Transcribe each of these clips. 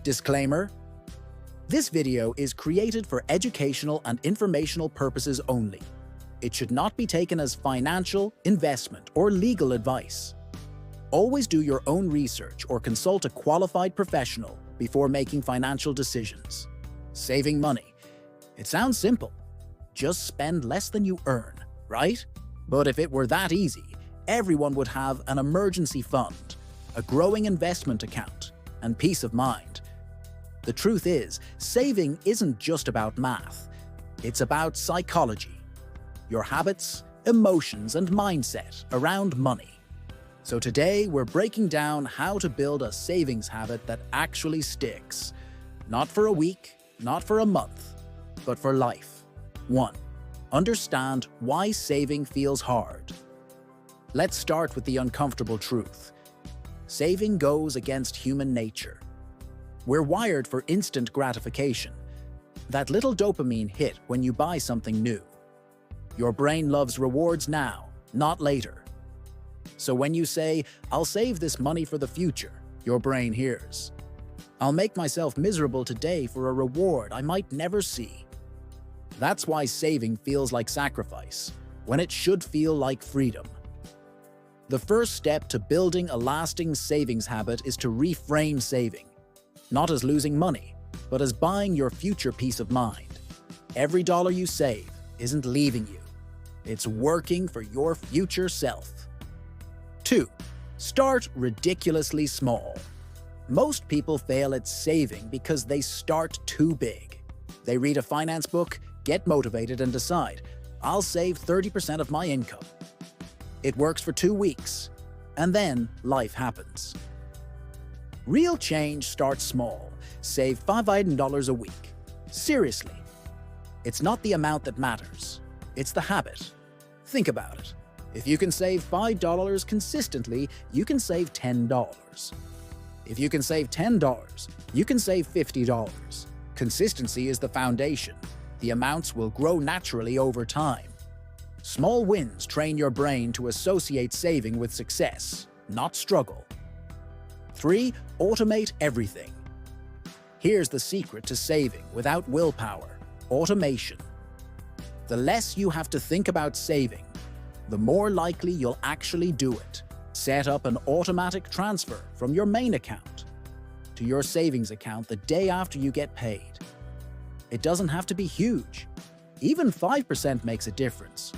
Disclaimer: this video is created for educational and informational purposes only. It should not be taken as financial, investment, or legal advice. Always do your own research or consult a qualified professional before making financial decisions. Saving money. It sounds simple. Just spend less than you earn, right? But if it were that easy, everyone would have an emergency fund, a growing investment account, and peace of mind. The truth is, saving isn't just about math. It's about psychology, your habits, emotions, and mindset around money. So today, we're breaking down how to build a savings habit that actually sticks. Not for a week, not for a month, but for life. 1. Understand why saving feels hard. Let's start with the uncomfortable truth. Saving goes against human nature. We're wired for instant gratification. That little dopamine hit when you buy something new. Your brain loves rewards now, not later. So when you say, "I'll save this money for the future," your brain hears, "I'll make myself miserable today for a reward I might never see." That's why saving feels like sacrifice, when it should feel like freedom. The first step to building a lasting savings habit is to reframe saving. Not as losing money, but as buying your future peace of mind. Every dollar you save isn't leaving you. It's working for your future self. 2. Start ridiculously small. Most people fail at saving because they start too big. They read a finance book, get motivated, and decide, "I'll save 30% of my income." It works for 2 weeks, and then life happens. Real change starts small. Save $5 a week. Seriously. It's not the amount that matters. It's the habit. Think about it. If you can save $5 consistently, you can save $10. If you can save $10, you can save $50. Consistency is the foundation. The amounts will grow naturally over time. Small wins train your brain to associate saving with success, not struggle. 3. Automate everything. Here's the secret to saving without willpower: automation. The less you have to think about saving, the more likely you'll actually do it. Set up an automatic transfer from your main account to your savings account the day after you get paid. It doesn't have to be huge. Even 5% makes a difference.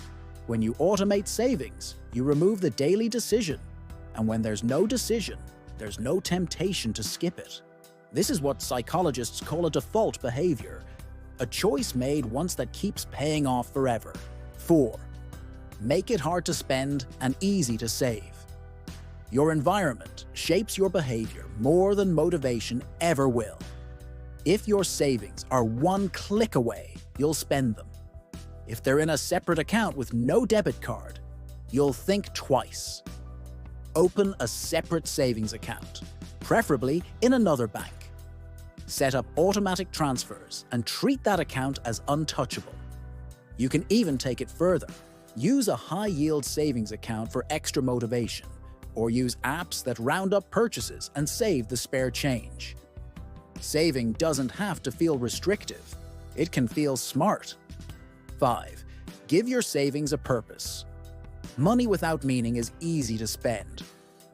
When you automate savings, you remove the daily decision. And when there's no decision, there's no temptation to skip it. This is what psychologists call a default behavior, a choice made once that keeps paying off forever. 4. Make it hard to spend and easy to save. Your environment shapes your behavior more than motivation ever will. If your savings are one click away, you'll spend them. If they're in a separate account with no debit card, you'll think twice. Open a separate savings account, preferably in another bank. Set up automatic transfers and treat that account as untouchable. You can even take it further. Use a high-yield savings account for extra motivation, or use apps that round up purchases and save the spare change. Saving doesn't have to feel restrictive. It can feel smart. 5. Give your savings a purpose. Money without meaning is easy to spend.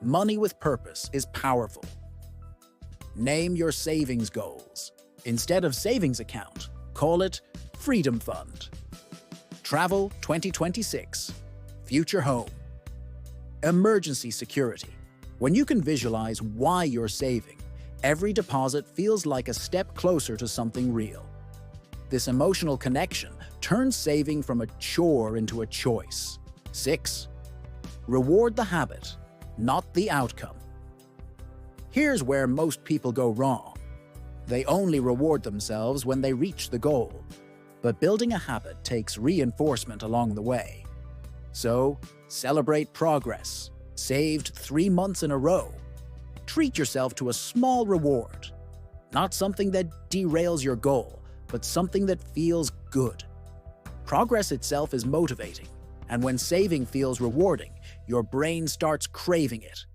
Money with purpose is powerful. Name your savings goals. Instead of savings account, call it Freedom Fund. Travel 2026. Future home. Emergency security. When you can visualize why you're saving, every deposit feels like a step closer to something real. This emotional connection turns saving from a chore into a choice. 6. Reward the habit, not the outcome. Here's where most people go wrong. They only reward themselves when they reach the goal. But building a habit takes reinforcement along the way. So, celebrate progress. Saved 3 months in a row. Treat yourself to a small reward. Not something that derails your goal, but something that feels good. Progress itself is motivating, and when saving feels rewarding, your brain starts craving it.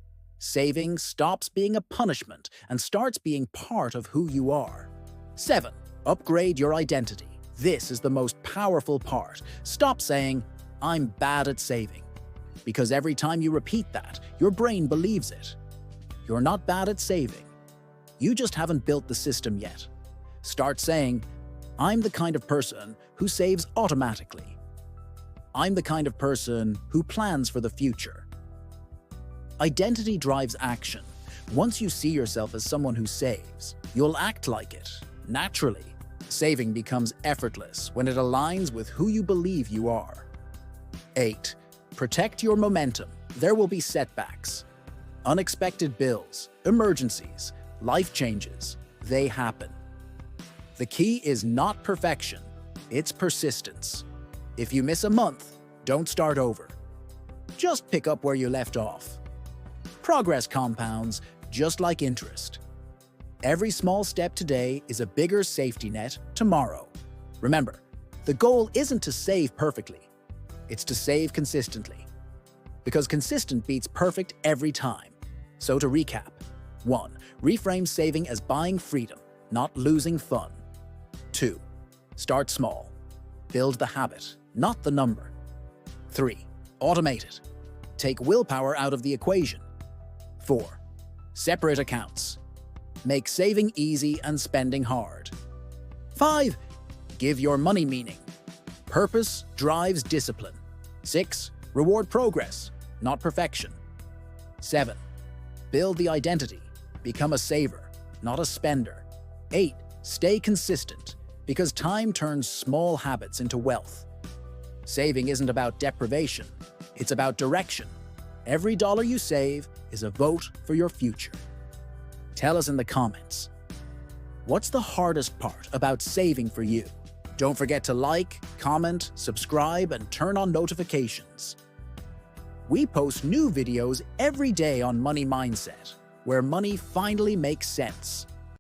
Saving stops being a punishment and starts being part of who you are. 7. Upgrade your identity. This is the most powerful part. Stop saying, "I'm bad at saving." Because every time you repeat that, your brain believes it. You're not bad at saving. You just haven't built the system yet. Start saying, "I'm the kind of person who saves automatically. I'm the kind of person who plans for the future." Identity drives action. Once you see yourself as someone who saves, you'll act like it, naturally. Saving becomes effortless when it aligns with who you believe you are. 8. Protect your momentum. There will be setbacks. Unexpected bills, emergencies, life changes. They happen. The key is not perfection, it's persistence. If you miss a month, don't start over. Just pick up where you left off. Progress compounds, just like interest. Every small step today is a bigger safety net tomorrow. Remember, the goal isn't to save perfectly, it's to save consistently. Because consistent beats perfect every time. So to recap, 1. Reframe saving as buying freedom, not losing fun. 2. Start small. Build the habit, not the number. 3. Automate it. Take willpower out of the equation. 4. Separate accounts. Make saving easy and spending hard. 5. Give your money meaning. Purpose drives discipline. 6. Reward progress, not perfection. 7. Build the identity. Become a saver, not a spender. 8. Stay consistent, because time turns small habits into wealth. Saving isn't about deprivation, it's about direction. Every dollar you save is a vote for your future. Tell us in the comments, what's the hardest part about saving for you? Don't forget to like, comment, subscribe, and turn on notifications. We post new videos every day on Money Mindset, where money finally makes sense.